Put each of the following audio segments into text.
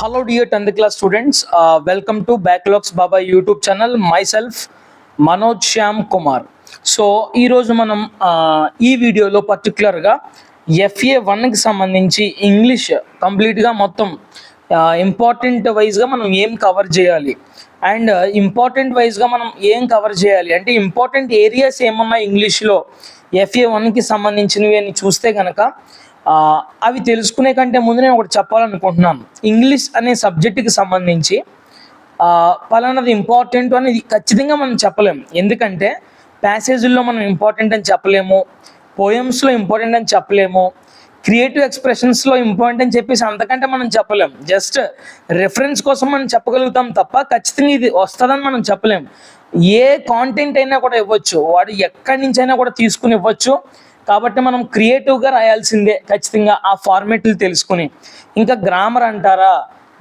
Hello dear 10th class students, welcome to Backlogs Baba YouTube channel. Myself Manoj Shyam Kumar. So ఈరోజు మనం ఈ వీడియోలో పర్టికులర్గా FA1కి సంబంధించి ఇంగ్లీష్ కంప్లీట్గా మొత్తం ఇంపార్టెంట్ వైజ్గా మనం ఏం కవర్ చేయాలి అండ్ ఇంపార్టెంట్ వైజ్గా మనం ఏం కవర్ చేయాలి అంటే ఇంపార్టెంట్ ఏరియాస్ ఏమన్నా ఇంగ్లీష్లో FA1కి సంబంధించినవి అని చూస్తే కనుక అవి తెలుసుకునే కంటే ముందు నేను ఒకటి చెప్పాలనుకుంటున్నాను. ఇంగ్లీష్ అనే సబ్జెక్టుకి సంబంధించి పలానాది ఇంపార్టెంట్ అనేది ఖచ్చితంగా మనం చెప్పలేము. ఎందుకంటే ప్యాసేజీల్లో మనం ఇంపార్టెంట్ అని చెప్పలేము, పోయమ్స్లో ఇంపార్టెంట్ అని చెప్పలేము, క్రియేటివ్ ఎక్స్ప్రెషన్స్లో ఇంపార్టెంట్ అని చెప్పేసి అంతకంటే మనం చెప్పలేము. జస్ట్ రెఫరెన్స్ కోసం మనం చెప్పగలుగుతాం తప్ప ఖచ్చితంగా ఇది వస్తుందని మనం చెప్పలేము. ఏ కాంటెంట్ అయినా కూడా ఇవ్వచ్చు, వాడు ఎక్కడి నుంచి అయినా కూడా తీసుకుని ఇవ్వచ్చు. కాబట్టి మనం క్రియేటివ్గా రాయాల్సిందే ఖచ్చితంగా ఆ ఫార్మేట్లు తెలుసుకుని. ఇంకా గ్రామర్ అంటారా,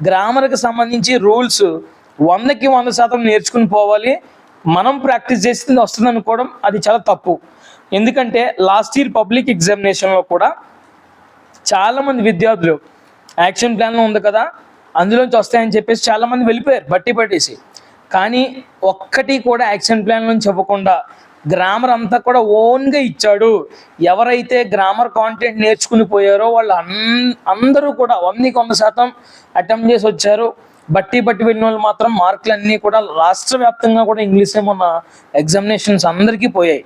గ్రామర్కి సంబంధించి రూల్స్ 100కి 100% నేర్చుకుని పోవాలి. మనం ప్రాక్టీస్ చేసింది వస్తుంది అనుకోవడం అది చాలా తప్పు. ఎందుకంటే లాస్ట్ ఇయర్ పబ్లిక్ ఎగ్జామినేషన్లో కూడా చాలామంది విద్యార్థులు యాక్షన్ ప్లాన్లో ఉంది కదా అందులోంచి వస్తాయని చెప్పేసి చాలామంది వెళ్ళిపోయారు బట్టి పట్టేసి. కానీ ఒక్కటి కూడా యాక్షన్ ప్లాన్ నుంచి ఇవ్వకుండా గ్రామర్ అంతా కూడా ఓన్గా ఇచ్చాడు. ఎవరైతే గ్రామర్ కాంటెంట్ నేర్చుకుని పోయారో వాళ్ళు అందరూ కూడా 100కి 100% అటెంప్ట్ చేసి వచ్చారు. బట్టి వెళ్ళిన వాళ్ళు మాత్రం మార్కులన్నీ కూడా రాష్ట్ర వ్యాప్తంగా కూడా ఇంగ్లీష్ ఏమన్నా ఎగ్జామినేషన్స్ అందరికీ పోయాయి.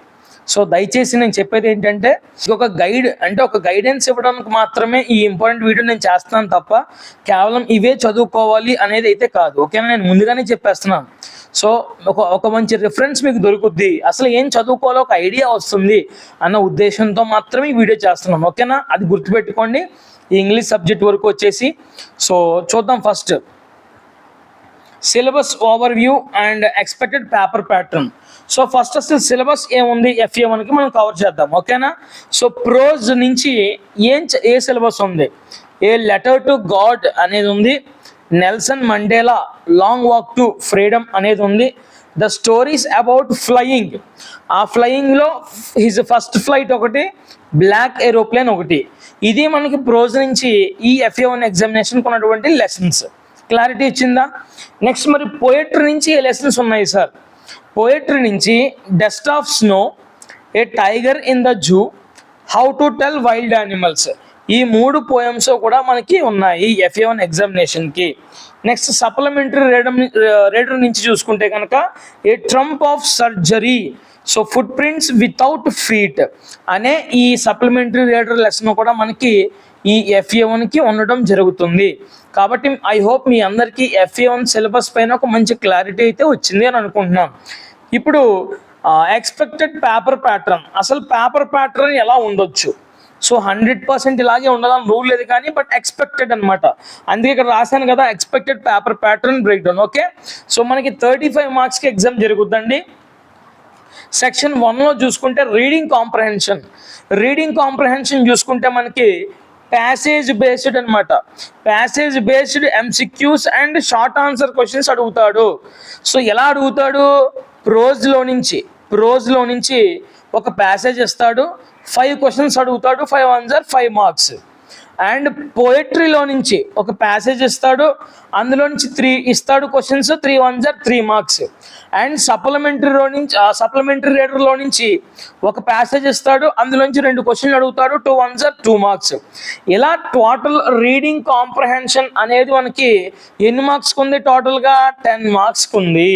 సో దయచేసి నేను చెప్పేది ఏంటంటే ఒక గైడ్ అంటే ఒక గైడెన్స్ ఇవ్వడానికి మాత్రమే ఈ ఇంపార్టెంట్ వీడియో నేను చేస్తున్నాను తప్ప కేవలం ఇవే చదువుకోవాలి అనేది అయితే కాదు. ఓకేనా, నేను ముందుగానే చెప్పేస్తున్నాను. సో ఒక మంచి రిఫరెన్స్ మీకు దొరుకుద్ది, అసలు ఏం చదువుకోవాలో ఒక ఐడియా వస్తుంది అన్న ఉద్దేశంతో మాత్రమే ఈ వీడియో చేస్తున్నాను. ఓకేనా, అది గుర్తుపెట్టుకోండి. ఈ ఇంగ్లీష్ సబ్జెక్ట్ వరకు వచ్చేసి సో చూద్దాం. First syllabus overview and expected paper pattern. So first అసలు సిలబస్ ఏముంది FA1కి మనం కవర్ చేద్దాం. ఓకేనా, సో ప్రోజ్ నుంచి ఏ సిలబస్ ఉంది? ఏ లెటర్ టు గాడ్ అనేది ఉంది, Nelson Mandela long walk to freedom అనేది ఉంది, ద స్టోరీస్ అబౌట్ ఫ్లయింగ్, ఆ ఫ్లయింగ్లో హిజ్ ఫస్ట్ ఫ్లైట్ ఒకటి, బ్లాక్ ఏరోప్లేన్ ఒకటి. ఇది మనకి ప్రోజ్ నుంచి ఈ FA1 ఎగ్జామినేషన్కి ఉన్నటువంటి లెసన్స్. క్లారిటీ ఇచ్చిందా? నెక్స్ట్ మరి పోయట్రీ నుంచి ఏ లెసన్స్ ఉన్నాయి సార్? పోయట్రీ నుంచి dust of snow, A tiger in the zoo, how to tell wild animals, ఈ 3 పోయమ్స్ కూడా మనకి ఉన్నాయి FA1 ఎగ్జామినేషన్కి. నెక్స్ట్ సప్లిమెంటరీ రీడర్ నుంచి చూసుకుంటే కనుక a triumph of surgery, so foot prints without feet అనే ఈ సప్లిమెంటరీ రీడర్ లెసన్ కూడా మనకి ఈ FA1కి ఉండడం జరుగుతుంది. కాబట్టి ఐ హోప్ మీ అందరికీ FA1 సిలబస్ పైన ఒక మంచి క్లారిటీ అయితే వచ్చింది అని అనుకుంటున్నాను. ఇప్పుడు ఎక్స్పెక్టెడ్ పేపర్ ప్యాటర్న్, అసలు పేపర్ ప్యాటర్న్ ఎలా ఉండొచ్చు? సో 100% ఇలాగే ఉండాలని రూల్ లేదు, కానీ బట్ ఎక్స్పెక్టెడ్ అనమాట. అందుకే ఇక్కడ రాశాను కదా expected paper pattern break down. Okay, so మనకి 35 మార్క్స్కి ఎగ్జామ్ జరుగుతుందండి. సెక్షన్ 1లో చూసుకుంటే రీడింగ్ కాంప్రహెన్షన్ చూసుకుంటే మనకి ప్యాసేజ్ బేస్డ్ అనమాట. Passage based MCQs and short answer questions అడుగుతాడు. సో ఎలా అడుగుతాడు? ప్రోజ్లో నుంచి ఒక ప్యాసేజ్ ఇస్తాడు, 5 క్వశ్చన్స్ అడుగుతాడు, 5 ఆన్సర్ 5 మార్క్స్. అండ్ పోయట్రీలో నుంచి ఒక ప్యాసేజ్ ఇస్తాడు, అందులో నుంచి 3 ఇస్తాడు questions, 3 answer 3 marks. And supplementary రీడర్లో నుంచి ఒక ప్యాసేజ్ ఇస్తాడు, అందులో నుంచి 2 క్వశ్చన్లు అడుగుతాడు, 2 ఆన్సర్ 2 మార్క్స్. ఇలా టోటల్ రీడింగ్ కాంప్రహెన్షన్ అనేది మనకి ఎన్ని మార్క్స్కి ఉంది? టోటల్గా 10 మార్క్స్కి ఉంది.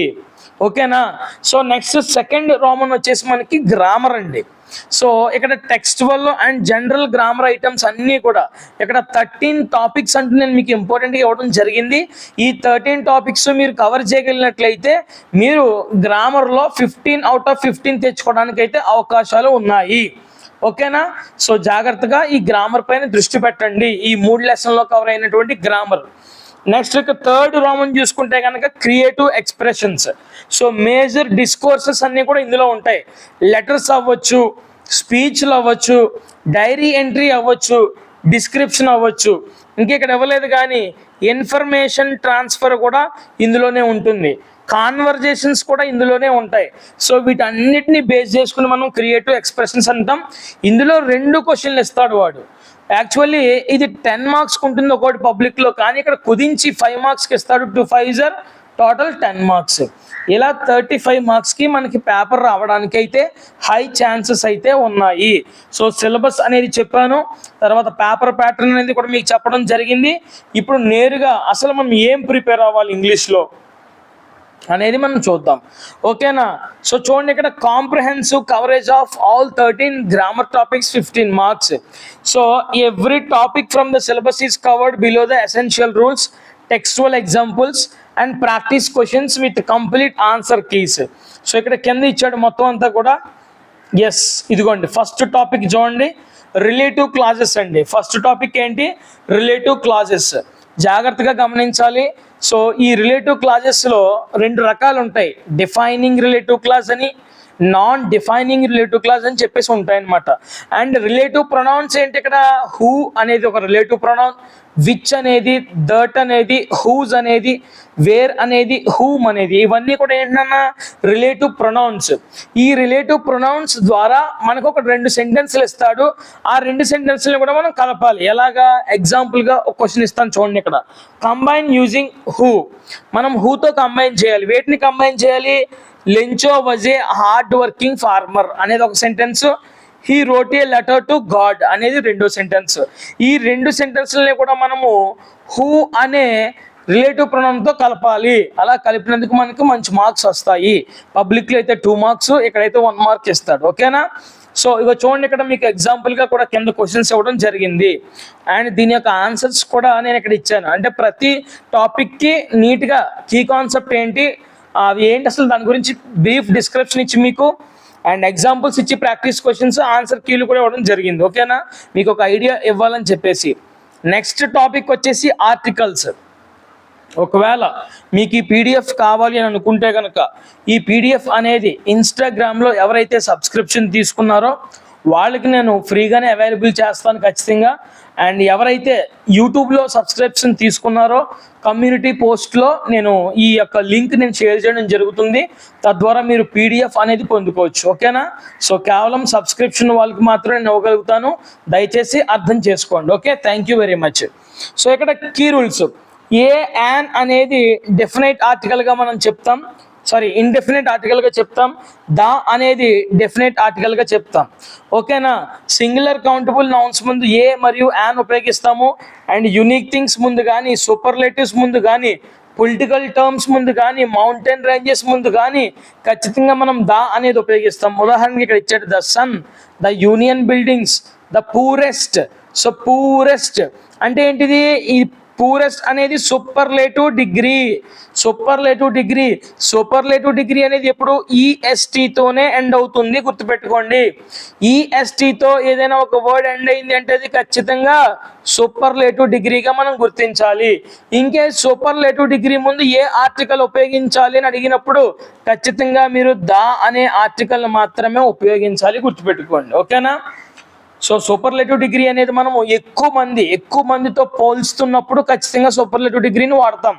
ఓకేనా, సో నెక్స్ట్ సెకండ్ రోమన్ వచ్చేసి మనకి గ్రామర్ అండి. సో ఇక్కడ textual and general grammar items అన్నీ కూడా ఇక్కడ 13 టాపిక్స్ అంటూ నేను మీకు ఇంపార్టెంట్గా ఇవ్వడం జరిగింది. ఈ 13 టాపిక్స్ మీరు కవర్ చేయగలిగినట్లయితే మీరు గ్రామర్లో 15 అవుట్ ఆఫ్ 15 తెచ్చుకోవడానికి అయితే అవకాశాలు ఉన్నాయి. ఓకేనా, సో జాగ్రత్తగా ఈ గ్రామర్ పైన దృష్టి పెట్టండి. ఈ 3 లెసన్లో కవర్ అయినటువంటి గ్రామర్. నెక్స్ట్ థర్డ్ రోమన్ చూసుకుంటే కనుక creative expressions. So major discourses అన్నీ కూడా ఇందులో ఉంటాయి. లెటర్స్ అవ్వచ్చు, స్పీచ్లు అవ్వచ్చు, డైరీ ఎంట్రీ అవ్వచ్చు, డిస్క్రిప్షన్ అవ్వచ్చు. ఇంకెక్కడ ఇవ్వలేదు కానీ ఇన్ఫర్మేషన్ ట్రాన్స్ఫర్ కూడా ఇందులోనే ఉంటుంది. కాన్వర్జేషన్స్ కూడా ఇందులోనే ఉంటాయి. సో వీటన్నిటిని బేస్ చేసుకుని మనం క్రియేటివ్ ఎక్స్ప్రెషన్స్ అంటాం. ఇందులో 2 క్వశ్చన్లు ఇస్తాడు వాడు. యాక్చువల్లీ ఇది 10 మార్క్స్కి ఉంటుంది ఒకటి పబ్లిక్లో, కానీ ఇక్కడ కుదించి 5 మార్క్స్కి ఇస్తాడు. 2 5 ఆర్ టోటల్ 10 మార్క్స్. ఇలా 35 మార్క్స్కి మనకి పేపర్ రావడానికి అయితే హై ఛాన్సెస్ అయితే ఉన్నాయి. సో సిలబస్ అనేది చెప్పాను, తర్వాత పేపర్ ప్యాటర్న్ అనేది కూడా మీకు చెప్పడం జరిగింది. ఇప్పుడు నేరుగా అసలు మనం ఏం ప్రిపేర్ అవ్వాలి ఇంగ్లీష్లో అనేది మనం చూద్దాం. ఓకేనా? సో చూడండి, ఇక్కడ comprehensive coverage of all 13 grammar topics 15 marks. So every topic from the syllabus is covered below the essential rules, textual examples and practice questions with complete answer keys. So ఇక్కడ కింద ఇచ్చాడు మొత్తం అంతా కూడా. ఎస్, ఇదిగోండి first topic చూడండి, relative clauses అండి. First topic ఏంటి? Relative clauses. జాగ్రత్తగా గమనించాలి. సో ఈ రిలేటివ్ క్లాజెస్లో 2 రకాలు ఉంటాయి, డిఫైనింగ్ రిలేటివ్ క్లాజ్ అని, నాన్ డిఫైనింగ్ రిలేటివ్ క్లాజ్ అని చెప్పేసి ఉంటాయి అనమాట. అండ్ రిలేటివ్ ప్రొనౌన్స్ ఏంటి? ఇక్కడ హూ అనేది ఒక రిలేటివ్ ప్రొనౌన్, విచ్ అనేది, దట్ అనేది, హూజ్ అనేది, వేర్ అనేది, హూమ్ అనేది, ఇవన్నీ కూడా ఏంటన్నా రిలేటివ్ ప్రొనౌన్స్. ఈ రిలేటివ్ ప్రొనౌన్స్ ద్వారా మనకు ఒక 2 సెంటెన్స్లు ఇస్తాడు. ఆ 2 సెంటెన్స్లు కూడా మనం కలపాలి. ఎలాగా? ఎగ్జాంపుల్గా ఒక క్వశ్చన్ ఇస్తాను చూడండి. ఇక్కడ కంబైన్ యూజింగ్ హూ. మనం హూతో కంబైన్ చేయాలి. వేటిని కంబైన్ చేయాలి? Lencho was a hard working farmer అనేది ఒక sentence, he wrote a letter to God అనేది 2వ సెంటెన్స్. ఈ 2 సెంటెన్స్లని కూడా మనము హూ అనే రిలేటివ్ ప్రొనౌన్తో కలపాలి. అలా కలిపినందుకు మనకు మంచి మార్క్స్ వస్తాయి. పబ్లిక్లో అయితే 2 మార్క్స్, ఇక్కడైతే 1 మార్క్ ఇస్తాడు. ఓకేనా? సో ఇక చూడండి, ఇక్కడ మీకు ఎగ్జాంపుల్గా కూడా కింద క్వశ్చన్స్ ఇవ్వడం జరిగింది. అండ్ దీని యొక్క ఆన్సర్స్ కూడా నేను ఇక్కడ ఇచ్చాను. అంటే ప్రతి టాపిక్కి నీట్గా కీ కాన్సెప్ట్ ఏంటి, అవి ఏంటి, అసలు దాని గురించి బ్రీఫ్ డిస్క్రిప్షన్ ఇచ్చి మీకు అండ్ ఎగ్జాంపుల్స్ ఇచ్చి ప్రాక్టీస్ క్వశ్చన్స్, ఆన్సర్ కీలు కూడా ఇవ్వడం జరిగింది. ఓకేనా? మీకు ఒక ఐడియా ఇవ్వాలని చెప్పేసి. నెక్స్ట్ టాపిక్ వచ్చేసి ఆర్టికల్స్. ఒకవేళ మీకు ఈ పీడిఎఫ్ కావాలి అని అనుకుంటే కనుక ఈ పీడిఎఫ్ అనేది ఇన్స్టాగ్రామ్లో ఎవరైతే సబ్స్క్రిప్షన్ తీసుకున్నారో వాళ్ళకి నేను ఫ్రీగానే అవైలబుల్ చేస్తాను ఖచ్చితంగా. అండ్ ఎవరైతే యూట్యూబ్లో సబ్స్క్రిప్షన్ తీసుకున్నారో కమ్యూనిటీ పోస్ట్లో నేను ఈ యొక్క లింక్ నేను షేర్ చేయడం జరుగుతుంది. తద్వారా మీరు పీడిఎఫ్ అనేది పొందుకోవచ్చు. ఓకేనా? సో కేవలం సబ్స్క్రిప్షన్ వాళ్ళకి మాత్రమే నేను ఇవ్వగలుగుతాను. దయచేసి అర్థం చేసుకోండి. Okay, thank you very much. So ఇక్కడ కీ రూల్స్. ఏ యాన్ అనేది డెఫినెట్ ఆర్టికల్గా మనం చెప్తాం, ఇండెఫినెట్ ఆర్టికల్గా చెప్తాం. దా అనేది డెఫినెట్ ఆర్టికల్గా చెప్తాం. ఓకేనా? సింగులర్ కౌంటబుల్ నౌన్స్ ముందు ఏ మరియు యాన్ ఉపయోగిస్తాము. అండ్ యూనిక్ థింగ్స్ ముందు కానీ, సూపర్లేటివ్స్ ముందు కానీ, పొలిటికల్ టర్మ్స్ ముందు కానీ, మౌంటైన్ రేంజెస్ ముందు కానీ ఖచ్చితంగా మనం దా అనేది ఉపయోగిస్తాం. ఉదాహరణకి ఇక్కడ ఇచ్చాడు, the sun, the Union Buildings, the purest. So purest అంటే ఏంటిది? ఈ పూరెస్ట్ అనేది సూపర్లేటివ్ డిగ్రీ. సూపర్లేటివ్ డిగ్రీ అనేది ఎప్పుడు ఈఎస్టీతోనే ఎండ్ అవుతుంది, గుర్తుపెట్టుకోండి. ఈఎస్టీతో ఏదైనా ఒక వర్డ్ ఎండ్ అయింది అంటే అది ఖచ్చితంగా సూపర్లేటివ్ డిగ్రీగా మనం గుర్తించాలి. ఇంకే సూపర్లేటివ్ డిగ్రీ ముందు ఏ ఆర్టికల్ ఉపయోగించాలి అని అడిగినప్పుడు ఖచ్చితంగా మీరు దా అనే ఆర్టికల్ మాత్రమే ఉపయోగించాలి, గుర్తుపెట్టుకోండి. ఓకేనా? సో సూపర్లేటివ్ డిగ్రీ అనేది మనము ఎక్కువ మందితో పోల్చుతున్నప్పుడు ఖచ్చితంగా సూపర్లేటివ్ డిగ్రీని వాడతాం.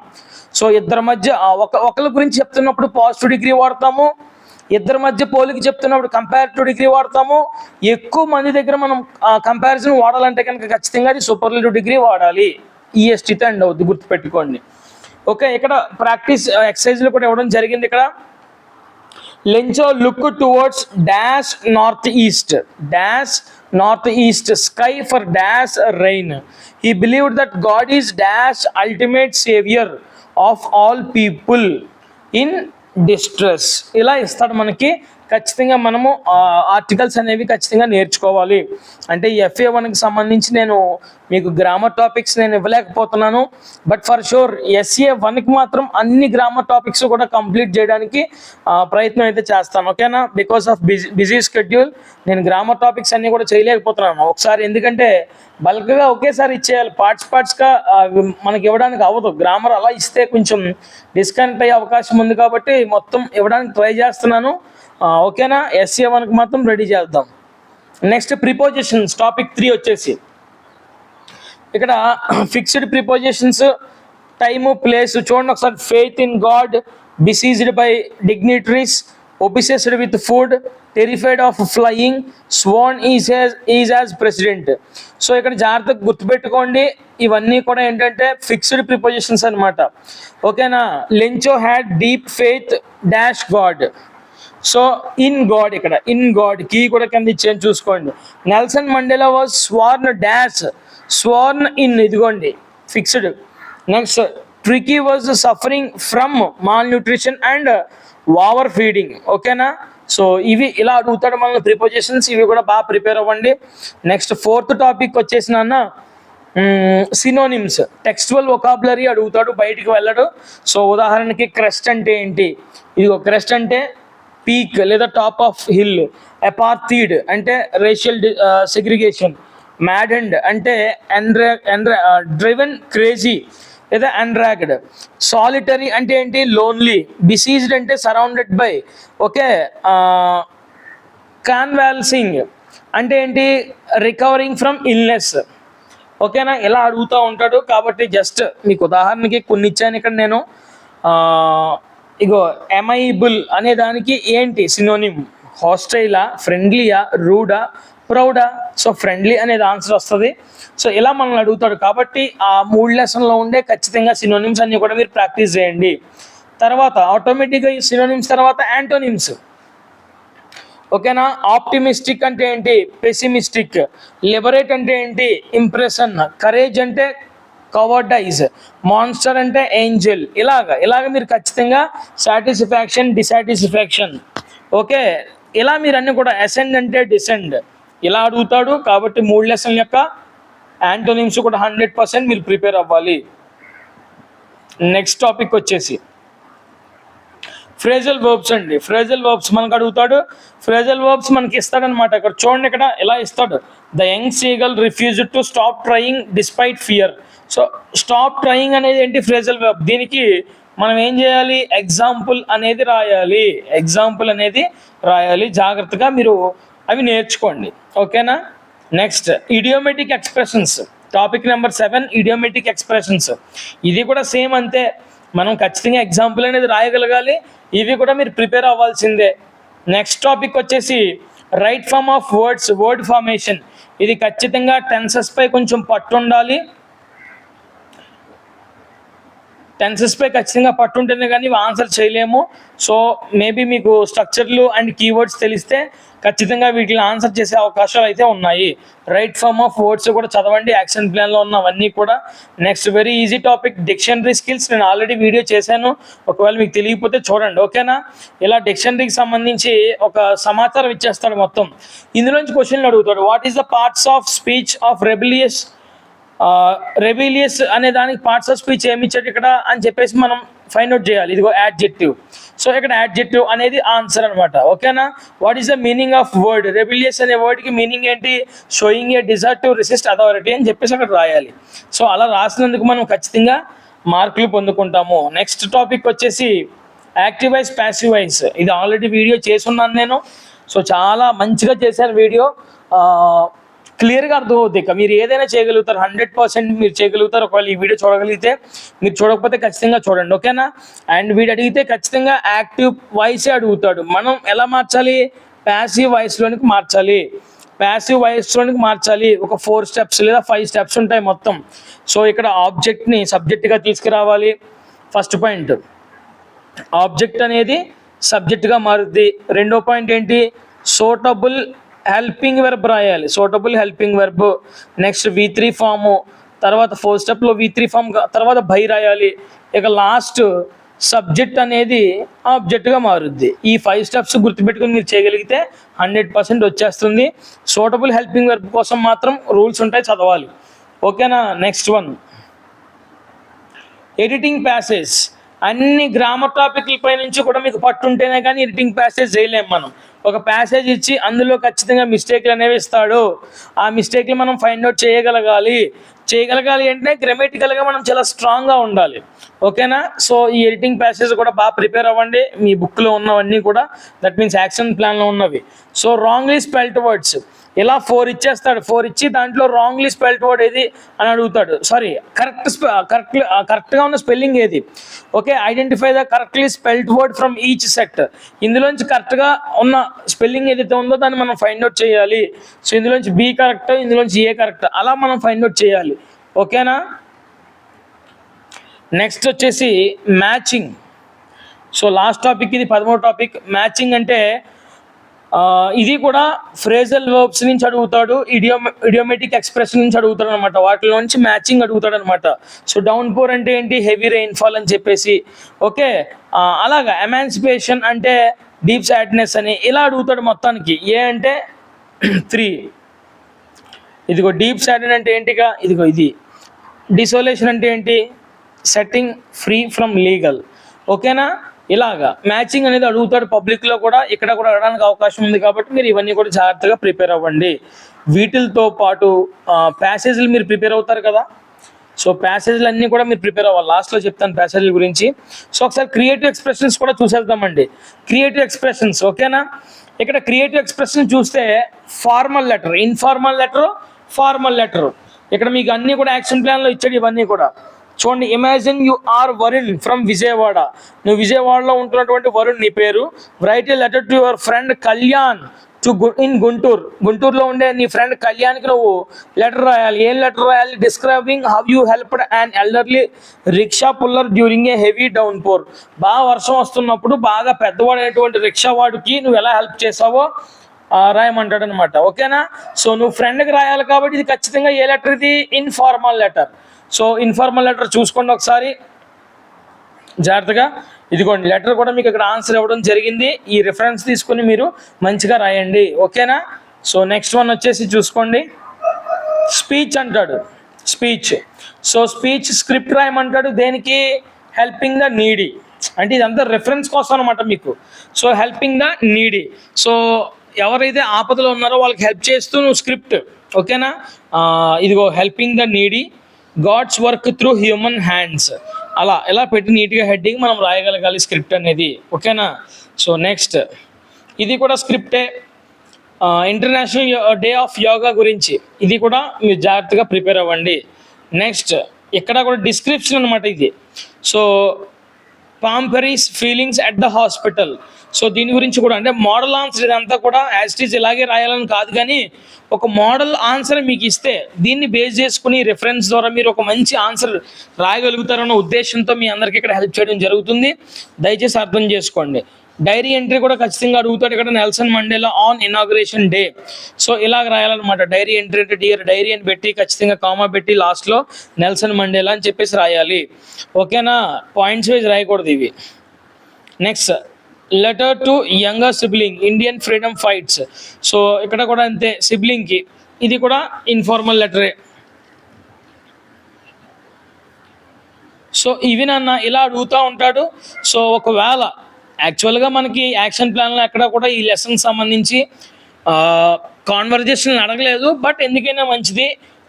సో ఇద్దరి మధ్య ఒకరి గురించి చెప్తున్నప్పుడు పాజిటివ్ డిగ్రీ వాడతాము, ఇద్దరి మధ్య పోలికి చెప్తున్నప్పుడు కంపారిటివ్ డిగ్రీ వాడతాము. ఎక్కువ మంది దగ్గర మనం కంపారిజన్ వాడాలంటే కనుక ఖచ్చితంగా అది సూపర్లేటివ్ డిగ్రీ వాడాలి. ఈఎస్టీతో ఎండ్ అవుద్ది, గుర్తుపెట్టుకోండి. ఓకే, ఇక్కడ ప్రాక్టీస్ ఎక్సర్సైజ్లు కూడా ఇవ్వడం జరిగింది. ఇక్కడ Lencho look towards dash north east sky for dash rain. He believed that God is dash ultimate savior of all people in distress. ఇలా ఇస్తాడు మనకి. ఖచ్చితంగా మనము ఆర్టికల్స్ అనేవి ఖచ్చితంగా నేర్చుకోవాలి. అంటే ఈ FA1కి సంబంధించి నేను మీకు గ్రామర్ టాపిక్స్ నేను ఇవ్వలేకపోతున్నాను. బట్ ఫర్ షూర్ SA1కి మాత్రం అన్ని గ్రామర్ టాపిక్స్ కూడా కంప్లీట్ చేయడానికి ప్రయత్నం అయితే చేస్తాను. ఓకేనా? బికాస్ ఆఫ్ బిజీ షెడ్యూల్ నేను గ్రామర్ టాపిక్స్ అన్నీ కూడా చేయలేకపోతున్నాను ఒకసారి. ఎందుకంటే బల్క్గా ఒకేసారి ఇచ్చేయాలి, పార్ట్స్గా మనకి ఇవ్వడానికి అవ్వదు. గ్రామర్ అలా ఇస్తే కొంచెం డిస్కనెక్ట్ అయ్యే అవకాశం ఉంది కాబట్టి మొత్తం ఇవ్వడానికి ట్రై చేస్తున్నాను. ఓకేనా? SA1కి మాత్రం రెడీ చేద్దాం. నెక్స్ట్ ప్రిపోజిషన్స్ టాపిక్ 3 వచ్చేసి ఇక్కడ ఫిక్స్డ్ ప్రిపోజిషన్స్, టైము, ప్లేస్. చూడండి ఒకసారి. Faith in God, besieged by dignitaries, obsessed with food, terrified of flying, sworn is as president. So ఇక్కడ జాగ్రత్తగా గుర్తుపెట్టుకోండి, ఇవన్నీ కూడా ఏంటంటే ఫిక్స్డ్ ప్రిపోజిషన్స్ అనమాట. ఓకేనా. Lencho had deep faith dash god. So in god, ఇక్కడ ఇన్ గాడ్ కీ కూడా కింద ఇచ్చేది చూసుకోండి. Nelson Mandela was sworn dash, sworn in, ఇదిగోండి fixed. Next tricky was suffering from malnutrition and over feeding. ఓకేనా. So ఇవి ఇలా అడుగుతాడు మన ప్రిపోజిషన్స్, ఇవి కూడా బాగా ప్రిపేర్ అవ్వండి. నెక్స్ట్ ఫోర్త్ టాపిక్ వచ్చేసి నాన్న సినోనిమ్స్, టెక్స్చువల్ వొకాబులరీ అడుగుతాడు, బయటికి వెళ్ళడు. సో ఉదాహరణకి క్రెస్ట్ అంటే ఏంటి, ఇదిగో క్రెస్ట్ అంటే పీక్ లేదా టాప్ ఆఫ్ హిల్, అపార్థీడ్ అంటే రేషియల్ సెగ్రిగేషన్, మ్యాడెండ్ అంటే డ్రివెన్ క్రేజీ లేదా అన్రాగ్డ్, సాలిటరీ అంటే ఏంటి లోన్లీ, బిసీజ్డ్ అంటే సరౌండెడ్ బై, ఓకే, కాన్వాల్సింగ్ అంటే ఏంటి రికవరింగ్ ఫ్రమ్ ఇల్నెస్. ఓకేనా. ఇలా అడుగుతూ ఉంటాడు కాబట్టి జస్ట్ మీకు ఉదాహరణకి కొన్ని ఇచ్చాను ఇక్కడ నేను. ఇగో ఎమైబుల్ అనే దానికి ఏంటి సినోనిమ్, హాస్టైలా, ఫ్రెండ్లీయా, రూడా, ప్రౌడా. సో ఫ్రెండ్లీ అనేది ఆన్సర్ వస్తుంది. సో ఇలా మనల్ని అడుగుతాడు కాబట్టి ఆ 3 లెసన్లో ఉండే ఖచ్చితంగా సినోనిమ్స్ అన్ని కూడా మీరు ప్రాక్టీస్ చేయండి. తర్వాత ఆటోమేటిక్గా ఈ సినోనిమ్స్ తర్వాత యాంటోనిమ్స్. ఓకేనా. ఆప్టిమిస్టిక్ అంటే ఏంటి, పెసిమిస్టిక్, లిబరేట్ అంటే ఏంటి, ఇంప్రెషన్, కరేజ్ అంటే కవర్డైజ్, మాన్స్టర్ అంటే ఏంజల్. ఇలాగ మీరు ఖచ్చితంగా సాటిస్ఫాక్షన్, డిసాటిస్ఫాక్షన్, ఓకే, ఇలా మీరు అన్ని కూడా అసెండ్ అంటే డిసెండ్ ఇలా అడుగుతాడు కాబట్టి 3 లెసన్ల యొక్క యాంటోనిమ్స్ కూడా 100% మీరు ప్రిపేర్ అవ్వాలి. నెక్స్ట్ టాపిక్ వచ్చేసి ఫ్రేజల్ వర్బ్స్ అండి. ఫ్రేజల్ వర్బ్స్ మనకు అడుగుతాడు, ఫ్రేజల్ వర్బ్స్ మనకి ఇస్తాడనమాట. ఇక్కడ చూడండి, ఇక్కడ ఎలా ఇస్తాడు, the young seagull refused to stop trying despite fear. So stop trying అనేది ఏంటి, ఫ్రేజల్ వర్బ్. దీనికి మనం ఏం చేయాలి, ఎగ్జాంపుల్ అనేది రాయాలి, ఎగ్జాంపుల్ అనేది రాయాలి. జాగ్రత్తగా మీరు అవి నేర్చుకోండి. ఓకేనా. Next idiomatic expressions, topic number 7 idiomatic expressions. ఇది కూడా సేమ్ అంతే, మనం ఖచ్చితంగా ఎగ్జాంపుల్ అనేది రాయగలగాలి, ఇవి కూడా మీరు ప్రిపేర్ అవ్వాల్సిందే. నెక్స్ట్ టాపిక్ వచ్చేసి write form of words, word formation. ఇది ఖచ్చితంగా టెన్సెస్ పై కొంచెం పట్టు ఉండాలి, టెన్సెస్ పై ఖచ్చితంగా పట్టుంటేనే కానీ ఆన్సర్ చేయలేము. సో మేబీ మీకు స్ట్రక్చర్లు అండ్ కీవర్డ్స్ తెలిస్తే ఖచ్చితంగా వీటిని ఆన్సర్ చేసే అవకాశాలు అయితే ఉన్నాయి. రైట్ ఫార్మ్ ఆఫ్ వర్డ్స్ కూడా చదవండి, యాక్షన్ ప్లాన్లో ఉన్నవన్నీ కూడా. Next very easy topic dictionary skills. నేను ఆల్రెడీ వీడియో చేశాను, ఒకవేళ మీకు తెలియకపోతే చూడండి. ఓకేనా. ఇలా డిక్షనరీకి సంబంధించి ఒక సమాచారం ఇచ్చేస్తాడు మొత్తం. ఇందులోంచి క్వశ్చన్లు అడుగుతాడు. What is the parts of speech of rebellious అనే దానికి పార్ట్స్ ఆఫ్ స్పీచ్ ఏమి ఇచ్చాడు ఇక్కడ అని చెప్పేసి మనం ఫైండ్ అవుట్ చేయాలి. ఇదిగో యాడ్జెక్టివ్. సో ఇక్కడ యాడ్జెక్టివ్ అనేది ఆన్సర్ అనమాట. ఓకేనా. What is the meaning of word, rebellious అనే వర్డ్కి మీనింగ్ ఏంటి, sowing A desire to resist authority అని చెప్పేసి అక్కడ రాయాలి. సో అలా రాసినందుకు మనం ఖచ్చితంగా మార్కులు పొందుకుంటాము. నెక్స్ట్ టాపిక్ వచ్చేసి యాక్టివ్ వాయిస్, ప్యాసివ్ వాయిస్. ఇది ఆల్రెడీ వీడియో చేసున్నాను నేను. సో చాలా మంచిగా చేశాను వీడియో, క్లియర్గా అర్థమవుతుంది. ఇక మీరు ఏదైనా చేయగలుగుతారు, 100% మీరు చేయగలుగుతారు. ఒకవేళ ఈ వీడియో చూడగలిగితే, మీరు చూడకపోతే ఖచ్చితంగా చూడండి. ఓకేనా. అండ్ వీడు అడిగితే ఖచ్చితంగా యాక్టివ్ వాయిసే అడుగుతాడు. మనం ఎలా మార్చాలి, ప్యాసివ్ వాయిస్లోనికి మార్చాలి, ప్యాసివ్ వాయిస్లోనికి మార్చాలి. ఒక 4 స్టెప్స్ లేదా 5 స్టెప్స్ ఉంటాయి మొత్తం. సో ఇక్కడ ఆబ్జెక్ట్ని సబ్జెక్ట్గా తీసుకురావాలి. ఫస్ట్ పాయింట్, ఆబ్జెక్ట్ అనేది సబ్జెక్ట్గా మారుద్ది. రెండో పాయింట్ ఏంటి, సూటబుల్ హెల్పింగ్ వెర్బ్ రాయాలి, suitable helping verb. Next V3 form, తర్వాత 4th స్టెప్లో V3 ఫామ్, తర్వాత బై రాయాలి. ఇక లాస్ట్ సబ్జెక్ట్ అనేది ఆబ్జెక్ట్గా మారుద్ది. ఈ 5 స్టెప్స్ గుర్తుపెట్టుకుని మీరు చేయగలిగితే 100% వచ్చేస్తుంది. సూటబుల్ హెల్పింగ్ వెర్బ్ కోసం మాత్రం రూల్స్ ఉంటాయి, చదవాలి. ఓకేనా. Next one, editing passage. అన్ని గ్రామర్ టాపిక్లపై నుంచి కూడా మీకు పట్టుంటేనే కానీ ఎడిటింగ్ ప్యాసేజ్ చేయలేము మనం. ఒక ప్యాసేజ్ ఇచ్చి అందులో ఖచ్చితంగా మిస్టేక్లు అనేవి ఇస్తాడు, ఆ మిస్టేక్లు మనం ఫైండ్ అవుట్ చేయగలగాలి అంటే గ్రామటికల్గా మనం చాలా స్ట్రాంగ్గా ఉండాలి. ఓకేనా. సో ఈ ఎడిటింగ్ ప్యాసేజ్ కూడా బాగా ప్రిపేర్ అవ్వండి, మీ బుక్లో ఉన్నవన్నీ కూడా, దట్ మీన్స్ యాక్షన్ ప్లాన్లో ఉన్నవి. సో రాంగ్లీ స్పెల్ట్ వర్డ్స్, ఇలా 4 ఇచ్చేస్తాడు. 4 ఇచ్చి దాంట్లో రాంగ్లీ స్పెల్డ్ వర్డ్ ఏది అని అడుగుతాడు. సారీ, కరెక్ట్గా ఉన్న స్పెల్లింగ్ ఏది. Okay, identify the correctly spelled word from each set. ఇందులోంచి కరెక్ట్గా ఉన్న స్పెల్లింగ్ ఏదైతే ఉందో దాన్ని మనం ఫైండ్ అవుట్ చేయాలి. సో ఇందులోంచి బి కరెక్ట్, ఇందులోంచి ఏ కరెక్ట్, అలా మనం ఫైండ్ అవుట్ చేయాలి. ఓకేనా. నెక్స్ట్ వచ్చేసి మ్యాచింగ్. సో లాస్ట్ టాపిక్ ఇది, 13వ టాపిక్. మ్యాచింగ్ అంటే ఇది కూడా ఫ్రేజల్ వర్బ్స్ నుంచి అడుగుతాడు, ఇడియోమెటిక్ ఎక్స్ప్రెషన్ నుంచి అడుగుతాడు అనమాట. వాటిలో నుంచి మ్యాచింగ్ అడుగుతాడు అనమాట. సో డౌన్ పోర్ అంటే ఏంటి, హెవీ రెయిన్ఫాల్ అని చెప్పేసి. ఓకే, అలాగా ఎమాన్సిపేషన్ అంటే డీప్ సాడ్నెస్ అని ఇలా అడుగుతాడు మొత్తానికి. ఏ అంటే 3. ఇదిగో డీప్ సాడ్నెస్ అంటే ఏంటిగా, ఇదిగో ఇది. డిసోలేషన్ అంటే ఏంటి, సెట్టింగ్ ఫ్రీ ఫ్రమ్ లీగల్. ఓకేనా. ఇలాగా మ్యాచింగ్ అనేది అడుగుతాడు పబ్లిక్లో కూడా, ఇక్కడ కూడా అడగడానికి అవకాశం ఉంది. కాబట్టి మీరు ఇవన్నీ కూడా జాగ్రత్తగా ప్రిపేర్ అవ్వండి. వీటితో పాటు ప్యాసేజీలు మీరు ప్రిపేర్ అవుతారు కదా. సో ప్యాసేజీలు అన్నీ కూడా మీరు ప్రిపేర్ అవ్వాలి. లాస్ట్లో చెప్తాను ప్యాసేజీల గురించి. సో ఒకసారి క్రియేటివ్ ఎక్స్ప్రెషన్స్ కూడా చూసేద్దామండి. Creative expressions. ఓకేనా. ఇక్కడ క్రియేటివ్ ఎక్స్ప్రెషన్ చూస్తే formal letter, informal letter, formal letter. ఇక్కడ మీకు అన్నీ కూడా యాక్షన్ ప్లాన్లో ఇచ్చాడు ఇవన్నీ కూడా. చూడండి, imagine you are Varun from Vijayawada. నువ్వు విజయవాడలో ఉంటున్నటువంటి వరుణ్ నీ పేరు. Write a letter to your friend Kalyan in Guntur. గుంటూరులో ఉండే నీ ఫ్రెండ్ కళ్యాణ్కి నువ్వు లెటర్ రాయాలి. ఏం లెటర్ రాయాలి, describing how you helped and elderly rickshaw puller during a heavy downpour. బాగా వర్షం వస్తున్నప్పుడు బాగా పెద్దవాడైనటువంటి రిక్షా వాడికి నువ్వు ఎలా హెల్ప్ చేసావో రాయమంటాడు అనమాట. ఓకేనా. సో నువ్వు ఫ్రెండ్కి రాయాలి కాబట్టి ఇది ఖచ్చితంగా ఏ లెటర్, ఇది informal letter. So informal letter చూసుకోండి ఒకసారి జాగ్రత్తగా. ఇదిగోండి లెటర్ కూడా మీకు ఇక్కడ ఆన్సర్ ఇవ్వడం జరిగింది. ఈ రిఫరెన్స్ తీసుకుని మీరు మంచిగా రాయండి. ఓకేనా. సో నెక్స్ట్ వన్ వచ్చేసి చూసుకోండి, స్పీచ్ అంటాడు. స్పీచ్. సో స్పీచ్ స్క్రిప్ట్ రాయమంటాడు. దేనికి, హెల్పింగ్ ద నీడీ. అంటే ఇదంతా రెఫరెన్స్ కోసం అనమాట మీకు. So helping the needy. So ఎవరైతే ఆపదలో ఉన్నారో వాళ్ళకి హెల్ప్ చేస్తూ నువ్వు స్క్రిప్ట్. ఓకేనా. ఇదిగో helping the needy, God's work through human hands. అలా ఎలా పెట్టి నీట్గా హెడ్డింగ్ మనం రాయగలగాలి స్క్రిప్ట్ అనేది. ఓకేనా. సో నెక్స్ట్ ఇది కూడా స్క్రిప్టే. ఇంటర్నేషనల్ డే ఆఫ్ యోగా గురించి ఇది కూడా మీరు జాగ్రత్తగా ప్రిపేర్ అవ్వండి. నెక్స్ట్ ఇక్కడ కూడా డిస్క్రిప్షన్ అనమాట ఇది. So pampers feelings at the hospital. So దీని గురించి కూడా అంటే మోడల్ ఆన్సర్ ఇదంతా కూడా యాజ్ ఇట్ ఈజ్ ఇలాగే రాయాలని కాదు, కానీ ఒక మోడల్ ఆన్సర్ మీకు ఇస్తే దీన్ని బేస్ చేసుకుని రిఫరెన్స్ ద్వారా మీరు ఒక మంచి ఆన్సర్ రాయగలుగుతారన్న ఉద్దేశంతో మీ అందరికీ ఇక్కడ హెల్ప్ చేయడం జరుగుతుంది. దయచేసి అర్థం చేసుకోండి. డైరీ ఎంట్రీ కూడా ఖచ్చితంగా అడుగుతాడు ఇక్కడ. Nelson Mandela on inauguration day. So ఇలాగ రాయాలన్నమాట. డైరీ ఎంట్రీ అంటే డియర్ డైరీ అని పెట్టి ఖచ్చితంగా కామా పెట్టి లాస్ట్లో నెల్సన్ మండేలా అని చెప్పేసి రాయాలి. ఓకేనా. పాయింట్స్ వైజ్ రాయకూడదు ఇవి. Next letter to younger sibling, Indian freedom fights. So ఇక్కడ కూడా అంతే, సిబ్లింగ్కి. ఇది కూడా ఇన్ఫార్మల్ లెటరే. సో ఇవి నాన్న ఇలా అడుగుతూ ఉంటాడు. సో ఒకవేళ యాక్చువల్గా మనకి యాక్షన్ ప్లాన్లో ఎక్కడ కూడా ఈ లెసన్ సంబంధించి కాన్వర్జేషన్ అడగలేదు. బట్ ఎందుకైనా మంచిది,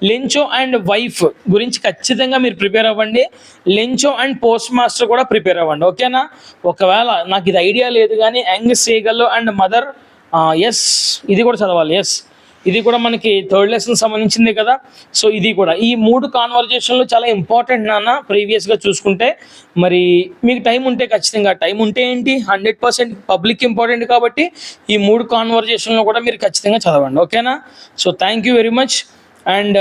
లెంచో అండ్ వైఫ్ గురించి ఖచ్చితంగా మీరు ప్రిపేర్ అవ్వండి. లెంచో అండ్ పోస్ట్ మాస్టర్ కూడా ప్రిపేర్ అవ్వండి. ఓకేనా. ఒకవేళ నాకు ఇది ఐడియా లేదు కానీ young seagull and mother, yes ఇది కూడా చదవాలి. ఎస్ ఇది కూడా మనకి థర్డ్ లెసన్ సంబంధించింది కదా. సో ఇది కూడా ఈ 3 కాన్వర్జేషన్లు చాలా ఇంపార్టెంట్ నాన్న. ప్రీవియస్గా చూసుకుంటే మరి మీకు టైం ఉంటే ఖచ్చితంగా, టైం ఉంటే ఏంటి 100% పబ్లిక్ ఇంపార్టెంట్ కాబట్టి ఈ 3 కాన్వర్జేషన్లు కూడా మీరు ఖచ్చితంగా చదవండి. ఓకేనా. So thank you very much. And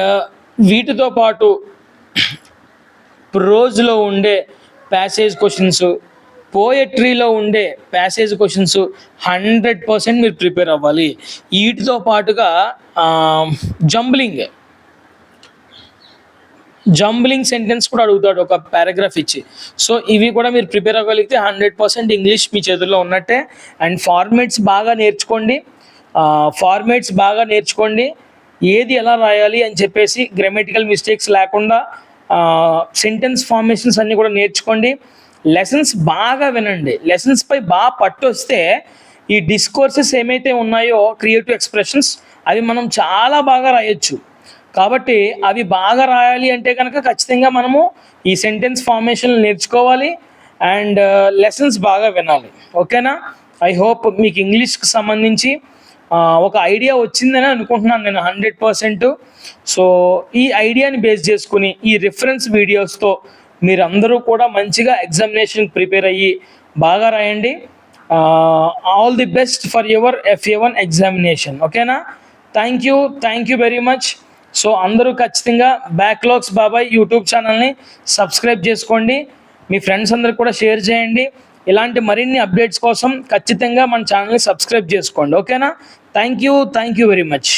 వీటితో పాటు ప్రోజ్లో ఉండే ప్యాసేజ్ క్వశ్చన్స్, పోయట్రీలో ఉండే ప్యాసేజ్ క్వశ్చన్స్ 100% మీరు ప్రిపేర్ అవ్వాలి. వీటితో పాటుగా జంబ్లింగ్ సెంటెన్స్ కూడా అడుగుతాడు ఒక పారాగ్రాఫ్ ఇచ్చి. సో ఇవి కూడా మీరు ప్రిపేర్ అవ్వగలిగితే 100% ఇంగ్లీష్ మీ చేతుల్లో ఉన్నట్టే. అండ్ ఫార్మేట్స్ బాగా నేర్చుకోండి. ఏది ఎలా రాయాలి అని చెప్పేసి గ్రామటికల్ మిస్టేక్స్ లేకుండా సెంటెన్స్ ఫార్మేషన్స్ అన్నీ కూడా నేర్చుకోండి. లెసన్స్ బాగా వినండి. లెసన్స్ పై బాగా పట్టు వస్తే ఈ డిస్కోర్సెస్ ఏమైతే ఉన్నాయో క్రియేటివ్ ఎక్స్ప్రెషన్స్ అవి మనం చాలా బాగా రాయొచ్చు. కాబట్టి అవి బాగా రాయాలి అంటే కనుక ఖచ్చితంగా మనము ఈ సెంటెన్స్ ఫార్మేషన్ నేర్చుకోవాలి అండ్ లెసన్స్ బాగా వినాలి. ఓకేనా. ఐ హోప్ మీకు ఇంగ్లీష్కి సంబంధించి ఒక ఐడియా వచ్చిందని అనుకుంటున్నాను నేను 100%. సో ఈ ఐడియాని బేస్ చేసుకుని ఈ రిఫరెన్స్ వీడియోస్తో మీరందరూ కూడా మంచిగా ఎగ్జామినేషన్ ప్రిపేర్ అయ్యి బాగా రాయండి. All the best for your FA1 examination. ఓకేనా? Thank you very much. So అందరూ ఖచ్చితంగా బ్యాక్లాగ్స్ బాబాయ్ యూట్యూబ్ ఛానల్ని సబ్స్క్రైబ్ చేసుకోండి. మీ ఫ్రెండ్స్ అందరికి కూడా షేర్ చేయండి. ఇలాంటి మరిన్ని అప్డేట్స్ కోసం ఖచ్చితంగా మన ఛానల్ని సబ్స్క్రైబ్ చేసుకోండి. ఓకేనా? Thank you very much.